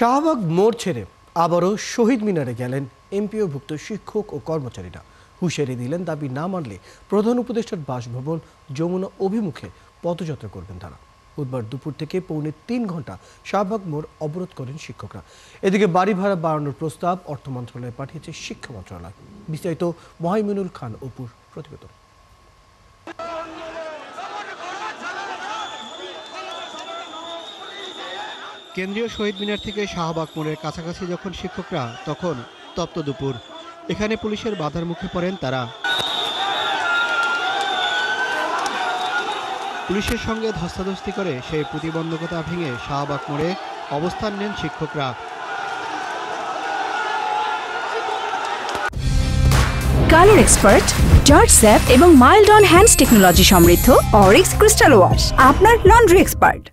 শাহবাগ মোড় ছেড়ে আবারও শহীদ মিনারে গেলেন এমপিওভুক্ত শিক্ষক ও কর্মচারীরা। হুঁশিয়ারি দিলেন দাবি না মানলে প্রধান উপদেষ্টার বাসভবন যমুনা অভিমুখে পদযাত্রা করবেন তারা। বুধবার দুপুর থেকে পৌনে ৩ ঘন্টা শাহবাগ মোড় অবরোধ করেন শিক্ষকরা। এদিকে বাড়ি ভাড়া বাড়ানোর প্রস্তাব অর্থ মন্ত্রণালয়ে পাঠিয়েছে শিক্ষা মন্ত্রণালয়। বিস্তারিত মহাইমিনুল খান অপুর প্রতিবেদন। কেন্দ্রীয় শহীদ মিনার থেকে শাহবাগ মোড়ের কাছাকাছি যখন শিক্ষকরা, তখন তপ্ত দুপুর। এখানে পুলিশের বাধার মুখে পড়েন তারা। পুলিশের সঙ্গে ধস্তাধস্তি করে সেই প্রতিবন্ধকতা ভেঙে শাহবাগ মোড়ে অবস্থান নেন শিক্ষকরা। কালার এক্সপার্ট, জর্জ স্যাপ এবং মাইল্ড অন হ্যান্ডস টেকনোলজি সমৃদ্ধ অরিক্স ক্রিস্টাল ওয়াশ আপনার লন্ড্রি এক্সপার্ট।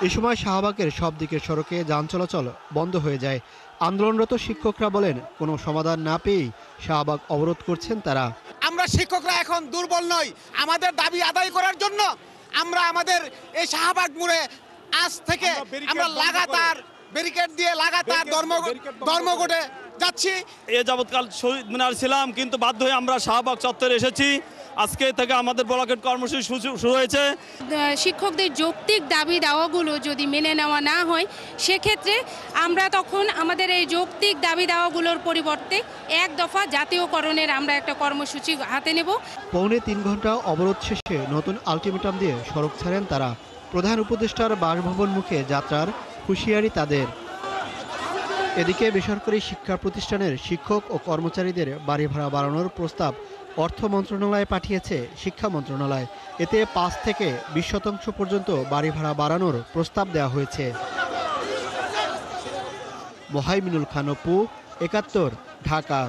এ সময় শাহবাগের সব দিকের সড়কে যান চলাচল বন্ধ হয়ে যায়। আন্দোলনরত শিক্ষকরা বলেন, কোনো সমাধান না পেয়েই শাহবাগ অবরোধ করছেন তারা। আমরা শিক্ষকরা এখন দুর্বল নই। আমাদের দাবি আদায় করার জন্য আমরা আমাদের এই শাহবাগ মোড়ে আজ থেকে আমরা লাগাতার ব্যারিকেড দিয়ে লাগাতার ধর্মঘটে যাচ্ছি। এ যাবৎকাল শহীদ মিনার ছিলাম, কিন্তু বাধ্য হয়ে আমরা শাহবাগ চত্বরে এসেছি। আজকে থেকে আমাদের ব্লকেট কর্মসূচি শুরু হয়েছে। শিক্ষকদের যৌক্তিক দাবি দাওয়াগুলো যদি মেনে নেওয়া না হয়, সেক্ষেত্রে আমরা তখন আমাদের এই যৌক্তিক দাবি দাওয়াগুলোর পরিবর্তে এক দফা জাতীয়করণের আমরা একটা কর্মসূচি হাতে নেব। পৌনে ৩ ঘন্টা অবরোধ শেষে নতুন আলটিমেটাম দিয়ে সড়ক ছাড়েন তারা। প্রধান উপদেষ্টার বাসভবন মুখে যাত্রার হুঁশিয়ারি তাদের। এদিকে বেসরকারি শিক্ষা প্রতিষ্ঠানের শিক্ষক ও কর্মচারীদের বাড়ি ভাড়া বাড়ানোর প্রস্তাব অর্থ মন্ত্রণালয়ে পাঠিয়েছে শিক্ষা মন্ত্রণালয়। এতে ৫ থেকে ২০% পর্যন্ত বাড়ি ভাড়া বাড়ানোর প্রস্তাব দেওয়া হয়েছে। মহাইমিনুল খান অপু, ৭১, ঢাকা।